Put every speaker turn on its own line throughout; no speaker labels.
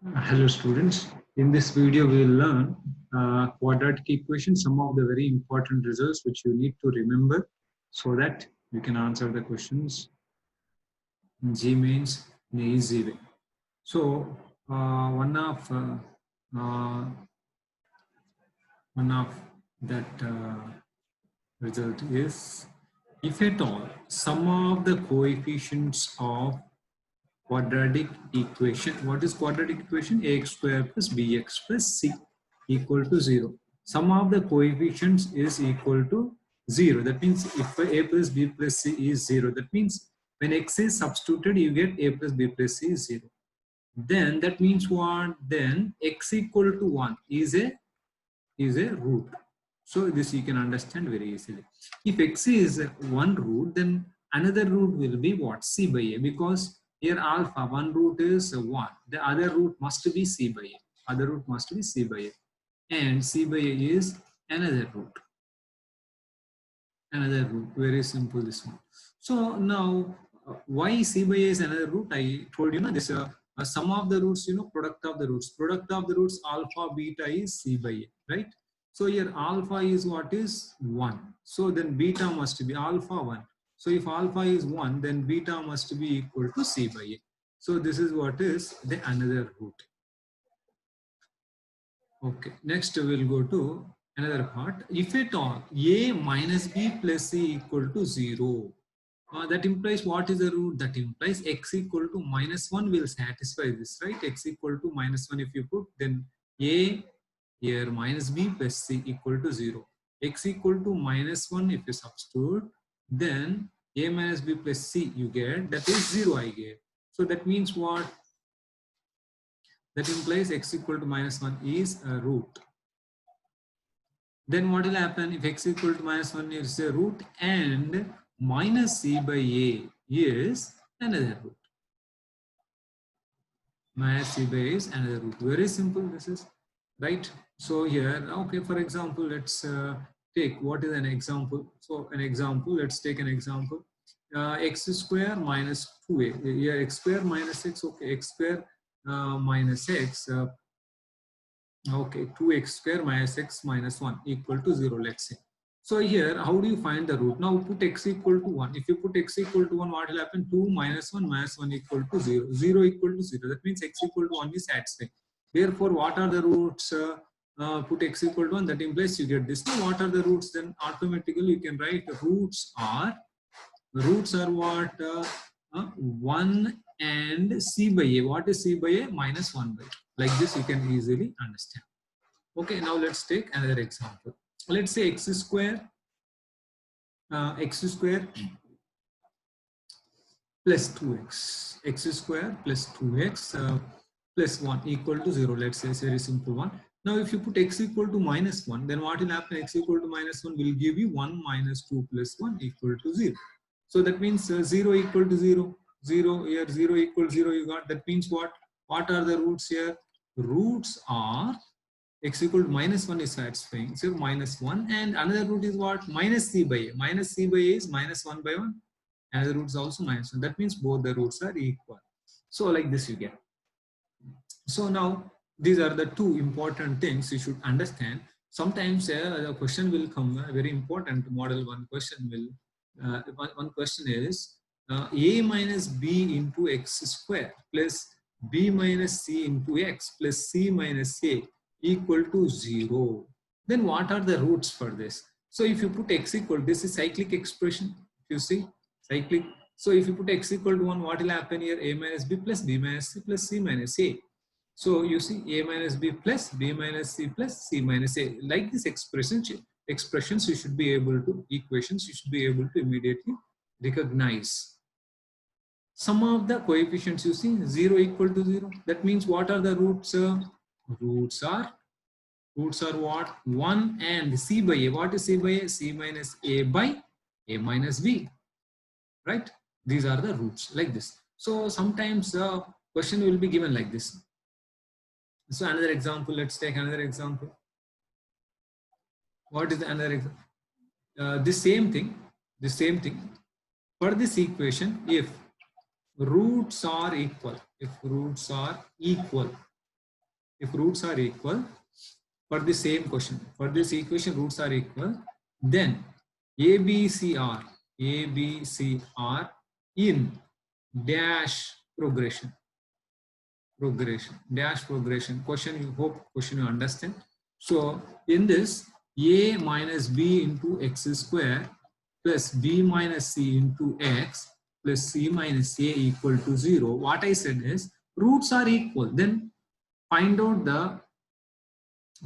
Hello students, in this video we will learn quadratic equation, some of the very important results which you need to remember so that you can answer the questions in GMains in an easy way. So uh, one of that result is, if at all sum of the coefficients of quadratic equation. What is quadratic equation? Ax square plus bx plus c equal to 0. Sum of the coefficients is equal to 0. That means if a plus b plus c is 0, that means when x is substituted, you get a plus b plus c is 0. Then that means what? Then x equal to 1 is a root. So this you can understand very easily. If x is one root, then another root will be what? C by a, because here alpha, one root is 1. The other root must be c by a. Other root must be c by a. And c by a is another root. Another root. Very simple this one. So now, why c by a is another root? I told you, this sum of the roots, product of the roots. Product of the roots alpha, beta is c by a, right? So here alpha is what is 1. So then beta must be alpha 1. So if alpha is 1, then beta must be equal to c by a. So this is what is the another root. Okay, next we'll go to another part. If at all a minus b plus c equal to 0, that implies what is the root? That implies x equal to minus 1 will satisfy this, right? X equal to minus 1 if you put, then a here minus b plus c equal to 0. X equal to minus 1 if you substitute, then a minus b plus c you get, that is 0 I get. So that means what? That implies x equal to minus 1 is a root. Then what will happen if x equal to minus 1 is a root and minus c by a is another root. Minus c by a is another root. Very simple this is, right? So here, okay, for example, let's take what is an example. So an example, let's take an example. X square minus 2a. Yeah, x square minus x, okay, x square minus x. Okay, 2x square minus x minus 1 equal to 0, let's say. So here, how do you find the root? Now put x equal to 1. If you put x equal to 1, what will happen? 2 minus 1 equal to 0. 0 equal to 0. That means x equal to 1 is satisfied. Therefore, what are the roots? Put x equal to 1. That implies you get this. Now, what are the roots? Then automatically you can write roots are what? 1 and c by a. What is c by a? Minus 1 by 2. Like this you can easily understand. Okay, now let's take another example. Let's say x square plus 2x. X square plus 2x plus 1 equal to 0. Let's say it's a very simple one. Now if you put x equal to minus 1, then what will happen? X equal to minus 1 will give you 1 minus 2 plus 1 equal to 0. So that means 0 equal to 0. 0 here, 0 equal 0 you got. That means what? What are the roots here? Roots are x equal to minus 1 is satisfying. So minus 1, and another root is what? Minus c by a. Minus c by a is minus 1 by 1. Another root is also minus 1. That means both the roots are equal. So like this you get. So now these are the two important things you should understand. Sometimes the question will come, very important model 1 question will, one question is a minus b into x square plus b minus c into x plus c minus a equal to 0. Then what are the roots for this? So if you put x equal, this is cyclic expression, if you see, cyclic. So if you put x equal to 1, what will happen here? A minus b plus b minus c plus c minus a. So you see a minus b plus b minus c plus c minus a. Like this expressions you should be able to, equations you should be able to immediately recognize. Sum of the coefficients you see 0 equal to 0. That means what are the roots? Roots are what? 1 and c by a. What is c by a? C minus a by a minus b. Right? These are the roots like this. So sometimes the question will be given like this. So another example, let's take another example. What is the another example? The same thing. For this equation, if roots are equal, if roots are equal for the same question, for this equation roots are equal, then ABCR in dash progression dash progression question. You hope question you understand. So in this, a minus b into x square plus b minus c into x plus c minus a equal to 0. What I said is roots are equal, then find out the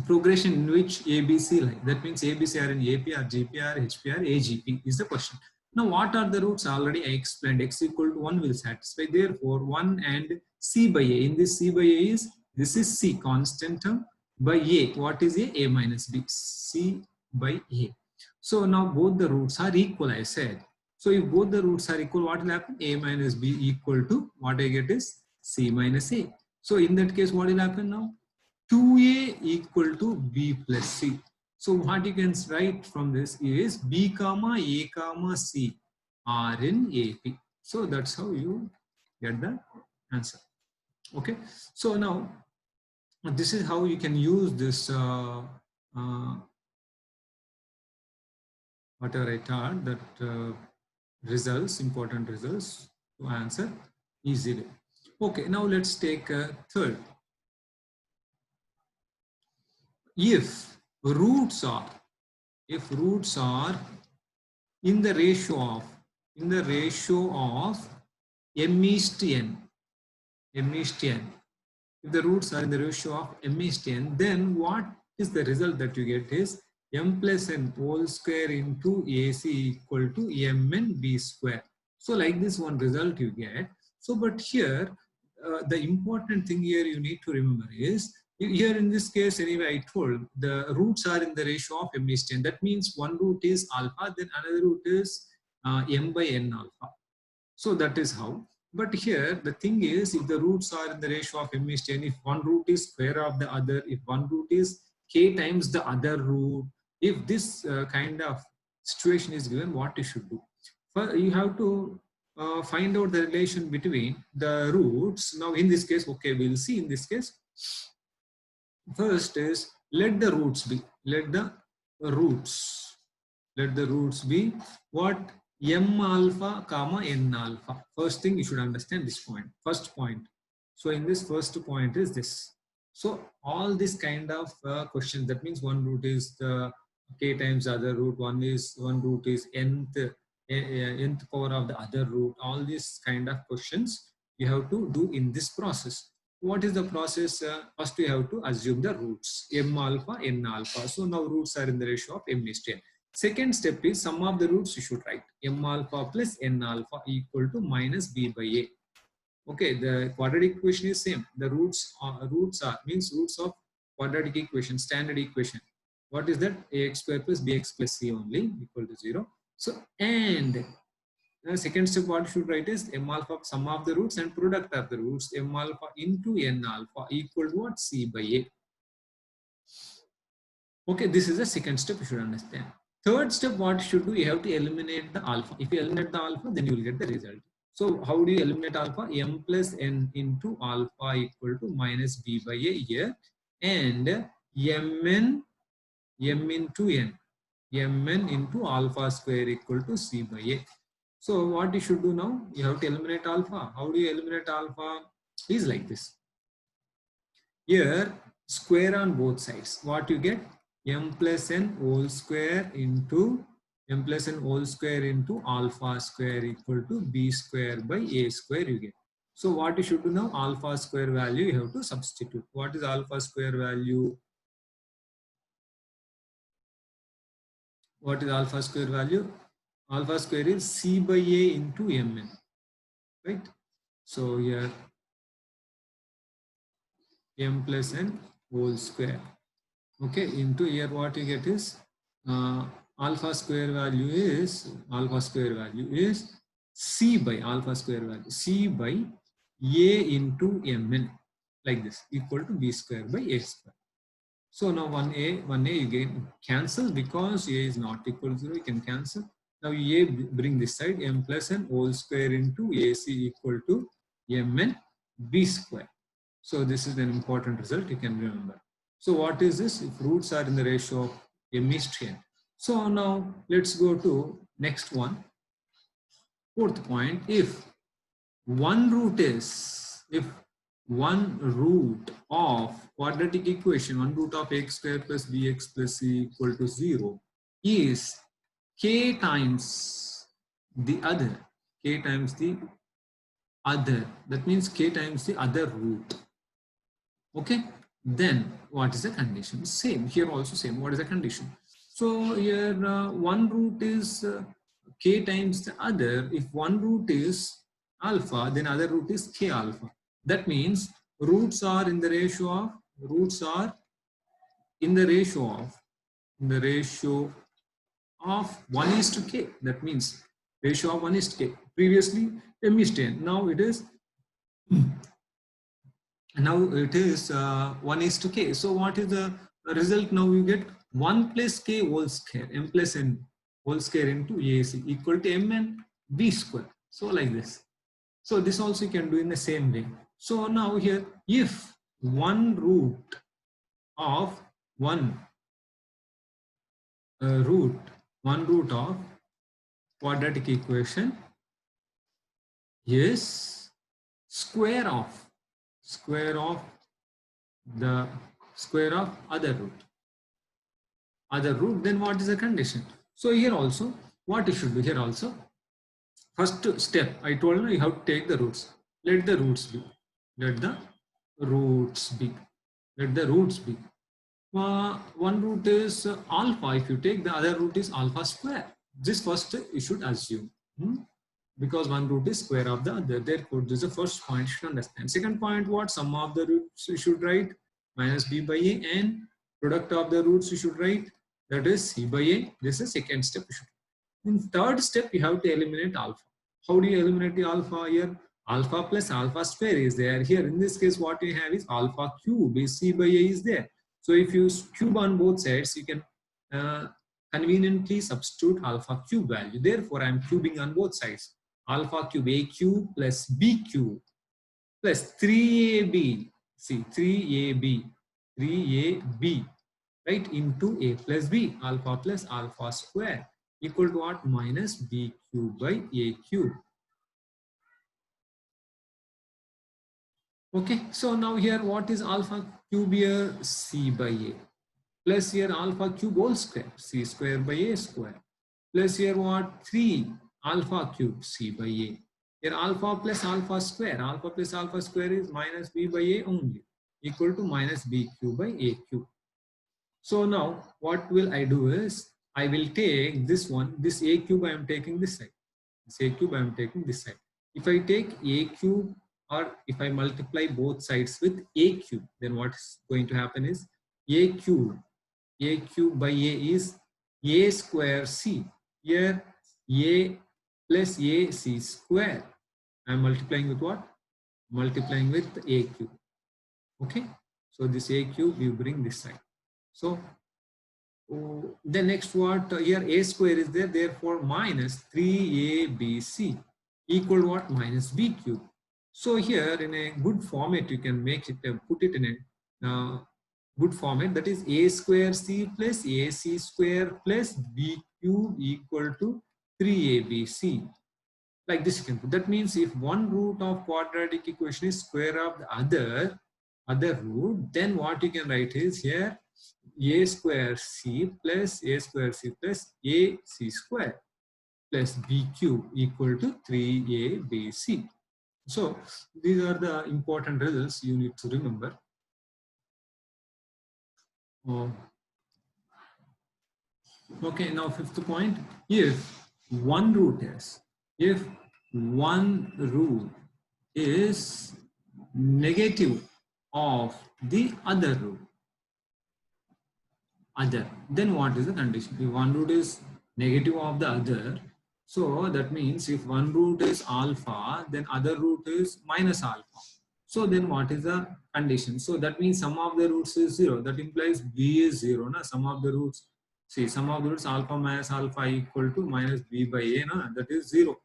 progression in which ABC lie. That means ABC are in APR, GPR, HPR, AGP is the question. Now, what are the roots? Already I explained. X equal to 1 will satisfy. Therefore, 1 and C by A. In this C by A is, this is C constant term by A. What is A? A minus B. C by A. So now both the roots are equal, I said. So if both the roots are equal, what will happen? A minus B equal to, what I get is C minus A. So in that case, what will happen now? 2a equal to b plus c. So what you can write from this is b comma a comma c are in AP. So that's how you get the answer. Okay. So now this is how you can use this whatever I taught, that results, important results to answer easily. Okay. Now let's take a third. If roots are in the ratio of m is to n, if the roots are in the ratio of m is to n, then what is the result that you get is m plus n whole square into AC equal to mn b square. So like this one result you get. So but here the important thing here you need to remember is, here in this case anyway I told the roots are in the ratio of m is to n. That means one root is alpha, then another root is m by n alpha. So that is how. But here the thing is, if the roots are in the ratio of m is to n, if one root is square of the other, if one root is k times the other root, if this kind of situation is given, what you should do? First, you have to find out the relation between the roots. Now in this case, okay, we'll see in this case. First is, let the roots be what? M alpha comma n alpha. First thing you should understand this point, first point. So in this first point is this. So all this kind of question, that means one root is the k times the other root, one root is nth power of the other root. All these kind of questions you have to do in this process. What is the process? First we have to assume the roots m alpha, n alpha. So now roots are in the ratio of m is to n. Second step is sum of the roots you should write. M alpha plus n alpha equal to minus b by a. Okay, the quadratic equation is same. The roots are means roots of quadratic equation, standard equation. What is that? Ax square plus bx plus c only equal to 0. So and the second step what you should write is m alpha, sum of the roots and product of the roots, m alpha into n alpha equal to what? C by a. Okay, this is the second step you should understand. Third step, what you should do? You have to eliminate the alpha. If you eliminate the alpha, then you will get the result. So how do you eliminate alpha? M plus n into alpha equal to minus b by a here, and mn into alpha square equal to c by a. So what you should do now? You have to eliminate alpha. How do you eliminate alpha? Is like this. Here, square on both sides. What you get? M plus n whole square into alpha square equal to b square by a square you get. So what you should do now? Alpha square value you have to substitute. What is alpha square value? What is alpha square value? Alpha square is c by a into mn, right? So here m plus n whole square. Okay, into here what you get is alpha square value is c by alpha square value c by a into mn, like this, equal to b square by a square. So now 1a you can cancel because a is not equal to 0, you can cancel. Now a bring this side, m plus n whole square into ac equal to mn b square. So this is an important result you can remember. So what is this? If roots are in the ratio of m is to n. So now let's go to next one. Fourth point, if one root of quadratic equation, one root of x square plus bx plus c equal to 0 is k times the other, that means k times the other root. Okay, then what is the condition? Same here also, same. What is the condition? So here one root is k times the other. If one root is alpha, then other root is k alpha. That means roots are in the ratio of 1 is to k. That means ratio of 1 is to k. Previously m is to n. Now it is 1 is to k. So what is the result? Now you get 1 plus k whole square, m plus n whole square into AC equal to m and b square. So like this. So this also you can do in the same way. So now here, if one root of quadratic equation is square of the square of other root, then what is the condition? So here also, what you should do here also, first step, I told you have to take the roots. Let the roots be. One root is alpha. If you take, the other root is alpha square. This first you should assume. Because one root is square of the other. Therefore, this is the first point you should understand. Second point, what? Sum of the roots you should write minus b by a, and product of the roots you should write, that is c by a. This is the second step you should. In third step, you have to eliminate alpha. How do you eliminate the alpha here? Alpha plus alpha square is there. Here in this case, what you have is alpha cube, is c by a is there. So if you cube on both sides, you can conveniently substitute alpha cube value. Therefore, I am cubing on both sides. Alpha cube a cube plus b cube plus 3ab, see 3ab, right, into a plus b, alpha plus alpha square equal to what? Minus b cube by a cube. Okay, so now here what is alpha cube here? C by a. Plus here alpha cube whole square, c square by a square. Plus here what? 3 alpha cube c by a. Here alpha plus alpha square is minus b by a only, equal to minus b cube by a cube. So now what will I do is, I will take this one, this a cube I am taking this side. This a cube I am taking this side. If I take a cube, or if I multiply both sides with a cube, then what is going to happen is a cube by a is a square c. Here a plus a c square. I am multiplying with what? Multiplying with a cube. Okay. So this a cube you bring this side. So the next what? Here a square is there. Therefore minus 3abc equal to what? Minus b cube. So here in a good format you can make it, put it in a good format, that is a square c plus ac square plus b cube equal to 3abc. Like this you can put. That means if one root of quadratic equation is square of the other root, then what you can write is here a square c plus ac square plus b cube equal to 3abc. So these are the important results you need to remember. Okay, now fifth point, if one root is negative of the other root, then what is the condition? If one root is negative of the other, so that means if one root is alpha, then other root is minus alpha. So then what is the condition? So that means sum of the roots is 0. That implies b is 0. Na? Sum of the roots, see, sum of the roots alpha minus alpha equal to minus b by a. Na? That is 0.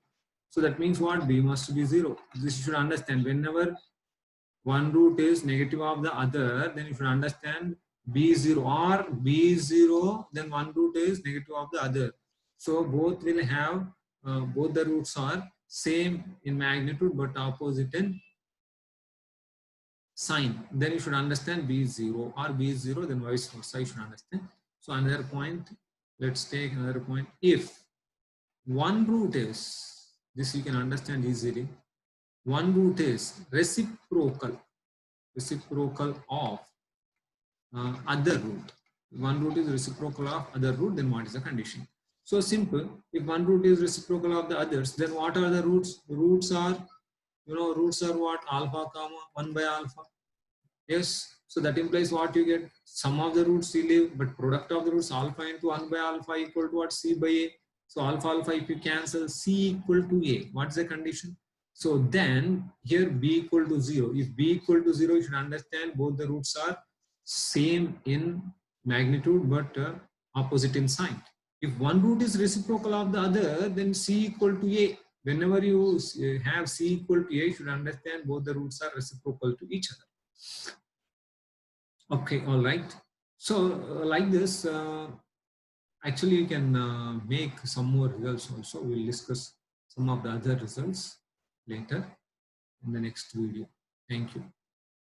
So that means what? B must be 0. This you should understand. Whenever one root is negative of the other, then you should understand B0 or B0, then one root is negative of the other. So both will have, both the roots are same in magnitude but opposite in sign. Then you should understand B0 or B0, then vice versa, you should understand. So another point, let's take another point. If one root is, this you can understand easily, one root is reciprocal of other root. One root is reciprocal of other root, then what is the condition? So simple. If one root is reciprocal of the others, then what are the roots? Roots are, roots are what? Alpha comma 1 by alpha. Yes. So that implies what you get? Sum of the roots you leave, but product of the roots alpha into 1 by alpha equal to what? C by A. So alpha alpha, if you cancel, C equal to A. What's the condition? So then here B equal to 0. If B equal to 0, you should understand both the roots are same in magnitude but opposite in sign. If one root is reciprocal of the other, then C equal to A. Whenever you have C equal to A, you should understand both the roots are reciprocal to each other. Okay, all right. So like this, actually you can make some more results also. We'll discuss some of the other results later in the next video. Thank you.